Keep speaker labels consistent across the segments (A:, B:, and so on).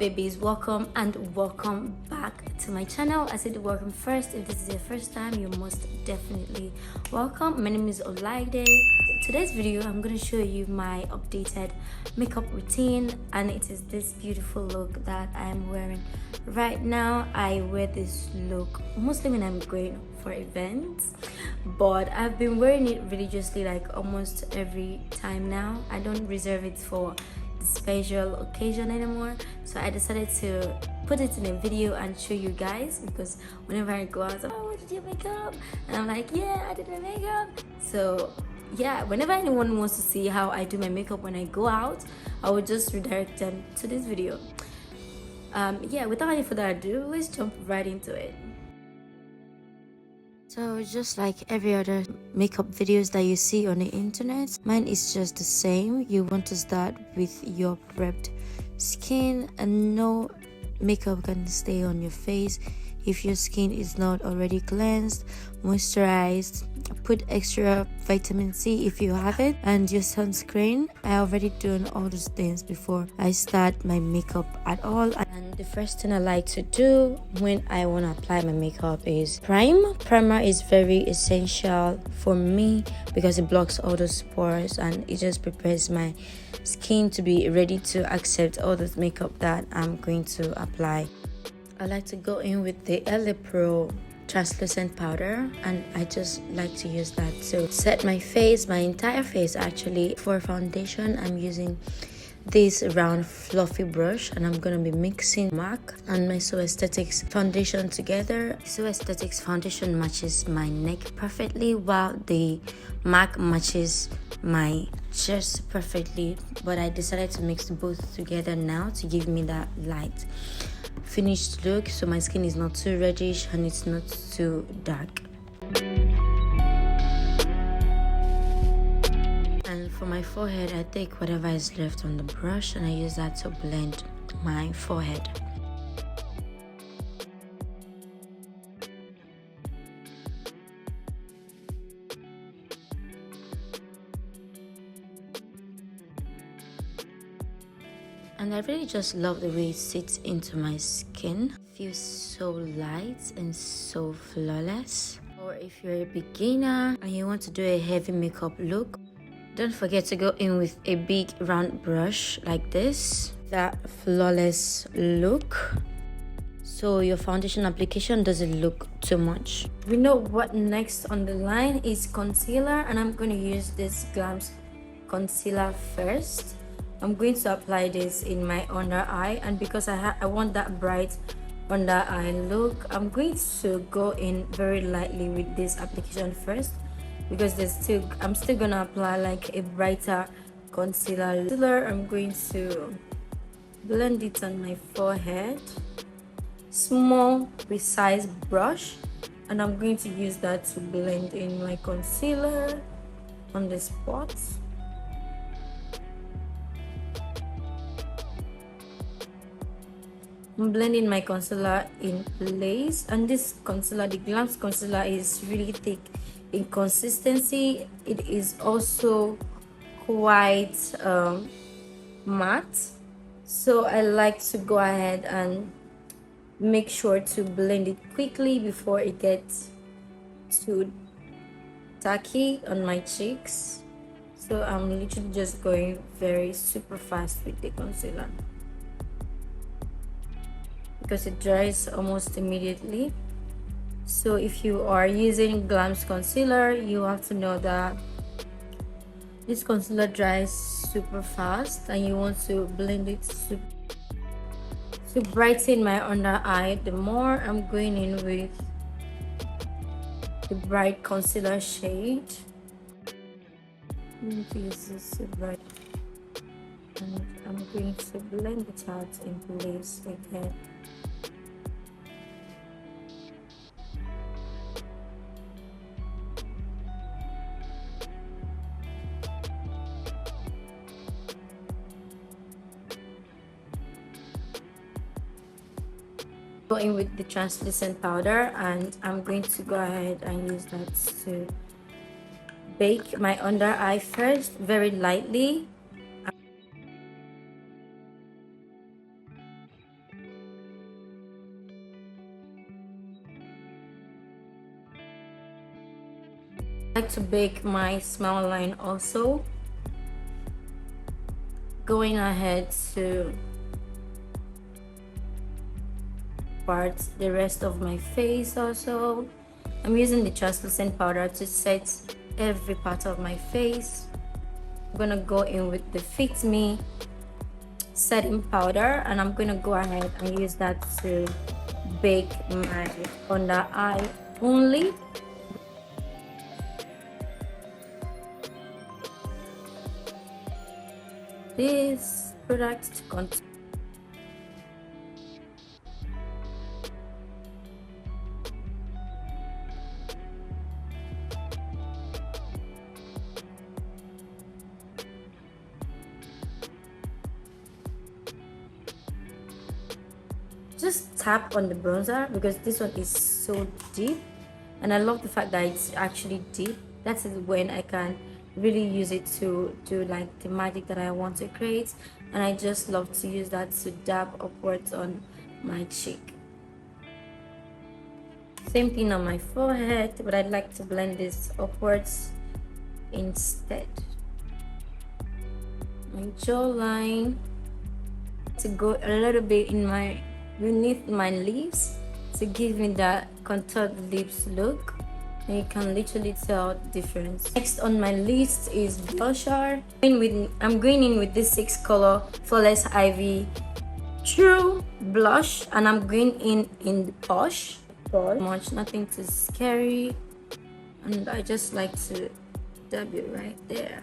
A: babies, welcome and welcome back to my channel. I said welcome first. If this is your first time, you're most definitely welcome. My name is Olaide. Today's video I'm going to show you my updated makeup routine, and it is this beautiful look that I am wearing right now. I wear this look mostly when I'm going for events, but I've been wearing it religiously like almost every time now. I don't reserve it for special occasion anymore, so I decided to put it in a video and show you guys, because whenever I go out, oh, what did you make up? And I'm like, yeah, I did my makeup. So yeah, whenever anyone wants to see how I do my makeup when I go out, I will just redirect them to this video. Yeah, without any further ado, let's jump right into it. So just like every other makeup videos that you see on the internet, mine is just the same. You want to start with your prepped skin, and no makeup can stay on your face if your skin is not already cleansed, moisturized. Put extra vitamin C if you have it, and your sunscreen. I already done all those things before I start my makeup at all. And the first thing I like to do when I want to apply my makeup is prime. Primer is very essential for me because it blocks all those pores and it just prepares my skin to be ready to accept all this makeup that I'm going to apply. I like to go in with the LA Pro translucent powder, and I just like to use that to set my face, my entire face actually. For foundation, I'm using this round fluffy brush, and I'm gonna be mixing MAC and my So Aesthetics foundation together. So Aesthetics foundation matches my neck perfectly, while the MAC matches my chest perfectly, but I decided to mix both together now to give me that light finished look, so my skin is not too reddish and it's not too dark. And for my forehead, I take whatever is left on the brush and I use that to blend my forehead. And I really just love the way it sits into my skin. It feels so light and so flawless. Or if you're a beginner and you want to do a heavy makeup look, don't forget to go in with a big round brush like this. That flawless look, so your foundation application doesn't look too much. We know what next on the line is concealer, and I'm going to use this Glam's concealer first. I'm going to apply this in my under eye, and because I want that bright under eye look, I'm going to go in very lightly with this application first, because I'm still gonna apply like a brighter concealer. I'm going to blend it on my forehead, small precise brush, and I'm going to use that to blend in my concealer on the spots. I'm blending my concealer in place, and this concealer, the Glam's concealer, is really thick in consistency. It is also quite matte, so I like to go ahead and make sure to blend it quickly before it gets too tacky on my cheeks. So I'm literally just going very super fast with the concealer because it dries almost immediately. So if you are using Glam's concealer, you have to know that this concealer dries super fast, and you want to blend it to brighten my under eye. The more I'm going in with the bright concealer shade, I'm going to use this bright, and I'm going to blend it out in place again. Go in with the translucent powder, and I'm going to go ahead and use that to bake my under eye first, very lightly. I like to bake my smile line also, going ahead to part the rest of my face also. I'm using the translucent powder to set every part of my face. I'm gonna go in with the Fit Me setting powder, and I'm gonna go ahead and use that to bake my under eye only. This product to contour. Just tap on the bronzer because this one is so deep, and I love the fact that it's actually deep. That's when I can really use it to do like the magic that I want to create, and I just love to use that to dab upwards on my cheek. Same thing on my forehead, but I'd like to blend this upwards instead. My jawline, to go a little bit in my beneath my lips to give me that contoured lips look, and you can literally tell the difference. Next on my list is blusher. I'm going in with this 6 color Flawless Ivy True blush, and I'm going in the Posh. Much, nothing too scary, and I just like to dab it right there.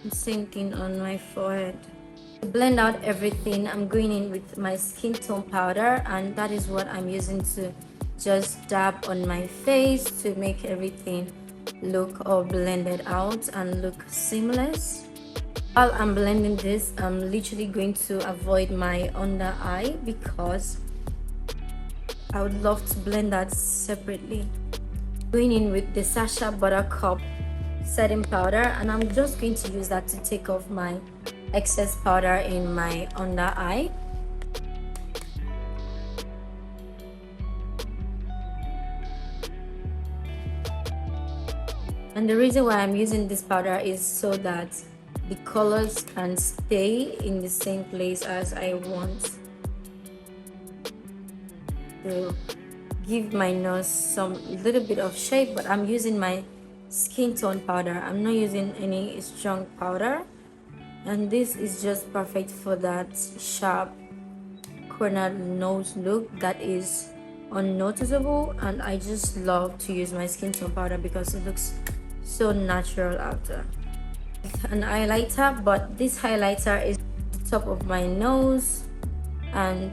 A: And same thing on my forehead. To blend out everything, I'm going in with my skin tone powder, and that is what I'm using to just dab on my face to make everything look all blended out and look seamless. While I'm blending this, I'm literally going to avoid my under eye because I would love to blend that separately. Going in with the Sacha Buttercup setting powder, and I'm just going to use that to take off my excess powder in my under eye. And the reason why I'm using this powder is so that the colors can stay in the same place as I want, to give my nose some little bit of shape. But I'm using my skin tone powder, I'm not using any strong powder, and this is just perfect for that sharp cornered nose look that is unnoticeable. And I just love to use my skin tone powder because it looks so natural after. An highlighter, but this highlighter is the top of my nose and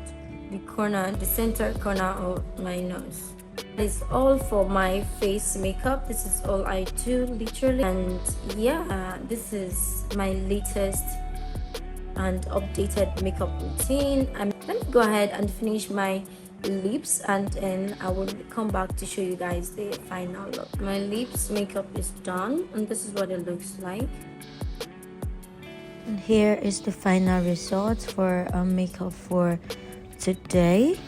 A: the center corner of my nose. That is all for my face makeup. This is all I do literally, and yeah, this is my latest and updated makeup routine. Let me go ahead and finish my lips, and then I will come back to show you guys the final look. My lips makeup is done, and this is what it looks like.
B: And here is the final result for makeup for today.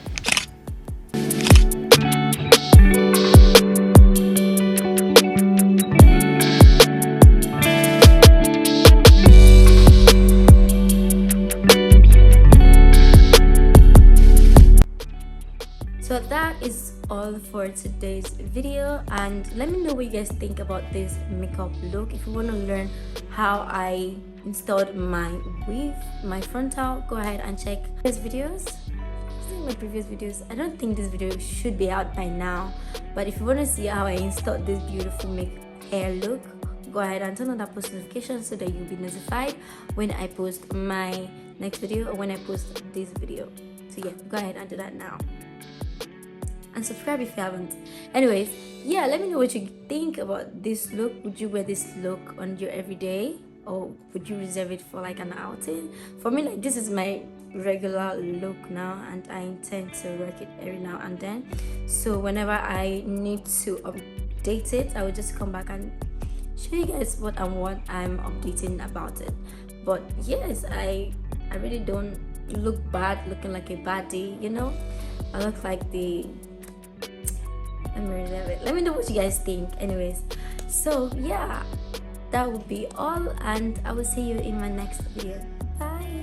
A: So that is all for today's video, and let me know what you guys think about this makeup look. If you want to learn how I installed my weave, my frontal, go ahead and check these videos. My previous videos. I don't think this video should be out by now, but if you want to see how I installed this beautiful hair look, go ahead and turn on that post notification so that you'll be notified when I post my next video or when I post this video. So yeah, go ahead and do that now, and subscribe if you haven't. Anyways, yeah, let me know what you think about this look. Would you wear this look on your everyday, or would you reserve it for like an outing? For me, like, this is my regular look now, and I intend to rock it every now and then. So whenever I need to update it, I will just come back and show you guys what I'm updating about it. But yes, I really don't look bad, looking like a baddie, you know. I look like the, let me reserve it. Let me know what you guys think. Anyways, So yeah, that would be all, and I will see you in my next video. Bye.